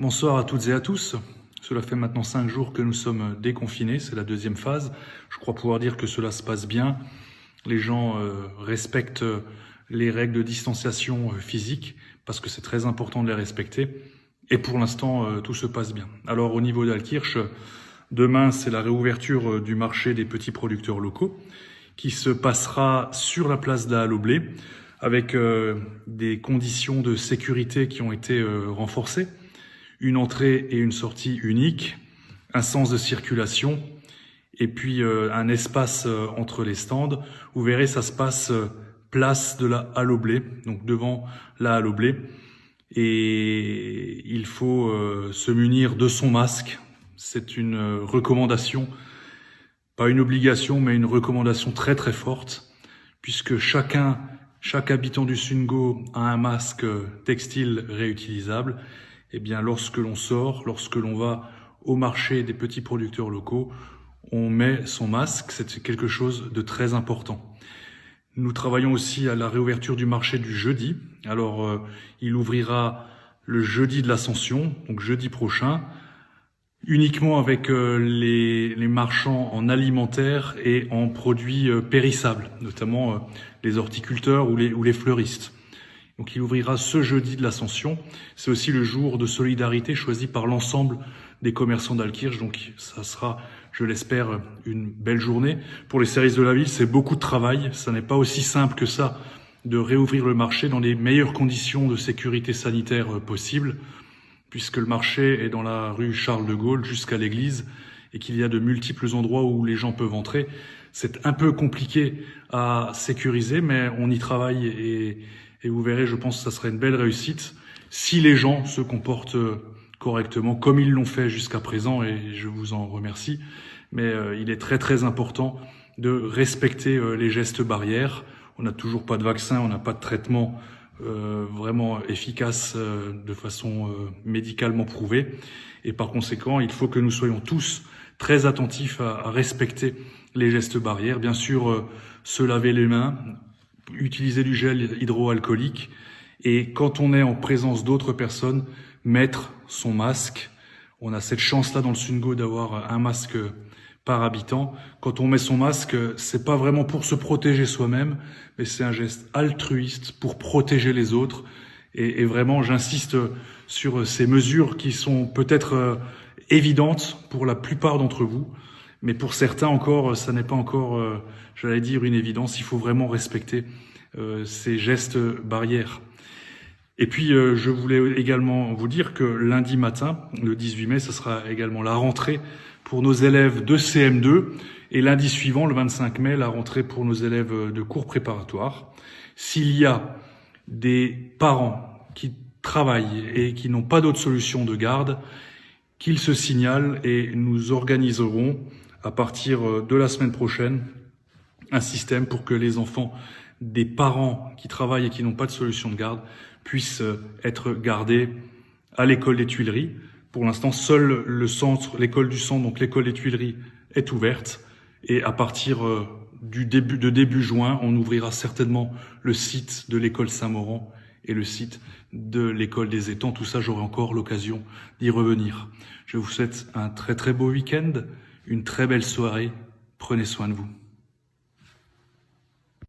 Bonsoir à toutes et à tous. Cela fait maintenant 5 jours que nous sommes déconfinés, c'est la deuxième phase. Je crois pouvoir dire que cela se passe bien. Les gens respectent les règles de distanciation physique parce que c'est très important de les respecter. Et pour l'instant, tout se passe bien. Alors au niveau d'Altkirch, demain c'est la réouverture du marché des petits producteurs locaux qui se passera sur la place de la Halle au Blé avec des conditions de sécurité qui ont été renforcées. Une entrée et une sortie unique, un sens de circulation et puis un espace entre les stands. Vous verrez, ça se passe place de la Halle au Blé, donc devant la Halle au Blé. Et il faut se munir de son masque. C'est une recommandation, pas une obligation, mais une recommandation très très forte, puisque chaque habitant du Sungo a un masque textile réutilisable. Eh bien, lorsque l'on sort, lorsque l'on va au marché des petits producteurs locaux, on met son masque. C'est quelque chose de très important. Nous travaillons aussi à la réouverture du marché du jeudi. Alors, il ouvrira le jeudi de l'Ascension, donc jeudi prochain, uniquement avec les marchands en alimentaire et en produits périssables, notamment les horticulteurs ou les fleuristes. Donc il ouvrira ce jeudi de l'Ascension. C'est aussi le jour de solidarité choisi par l'ensemble des commerçants d'Altkirch. Donc ça sera, je l'espère, une belle journée. Pour les services de la ville, c'est beaucoup de travail. Ça n'est pas aussi simple que ça de réouvrir le marché dans les meilleures conditions de sécurité sanitaire possibles, puisque le marché est dans la rue Charles de Gaulle jusqu'à l'église et qu'il y a de multiples endroits où les gens peuvent entrer. C'est un peu compliqué à sécuriser, mais on y travaille et vous verrez, je pense que ça serait une belle réussite si les gens se comportent correctement, comme ils l'ont fait jusqu'à présent, et je vous en remercie. Mais il est très très important de respecter les gestes barrières. On n'a toujours pas de vaccin, on n'a pas de traitement vraiment efficace de façon médicalement prouvée. Et par conséquent, il faut que nous soyons tous très attentifs à respecter les gestes barrières. Bien sûr, se laver les mains, utiliser du gel hydroalcoolique et quand on est en présence d'autres personnes, mettre son masque. On a cette chance-là dans le Sungo d'avoir un masque par habitant. Quand on met son masque, c'est pas vraiment pour se protéger soi-même, mais c'est un geste altruiste pour protéger les autres. Et vraiment, j'insiste sur ces mesures qui sont peut-être évidentes pour la plupart d'entre vous, mais pour certains encore, ça n'est pas encore, j'allais dire, une évidence. Il faut vraiment respecter ces gestes barrières. Et puis, je voulais également vous dire que lundi matin, le 18 mai, ce sera également la rentrée pour nos élèves de CM2. Et lundi suivant, le 25 mai, la rentrée pour nos élèves de cours préparatoires. S'il y a des parents qui travaillent et qui n'ont pas d'autre solution de garde, qu'ils se signalent et nous organiserons à partir de la semaine prochaine un système pour que les enfants des parents qui travaillent et qui n'ont pas de solution de garde puissent être gardés à l'école des Tuileries. Pour l'instant, seul le centre, l'école du centre, donc l'école des Tuileries, est ouverte. Et à partir de début juin, on ouvrira certainement le site de l'école Saint-Maurent et le site de l'école des Étangs. Tout ça, j'aurai encore l'occasion d'y revenir. Je vous souhaite un très très beau week-end, une très belle soirée. Prenez soin de vous.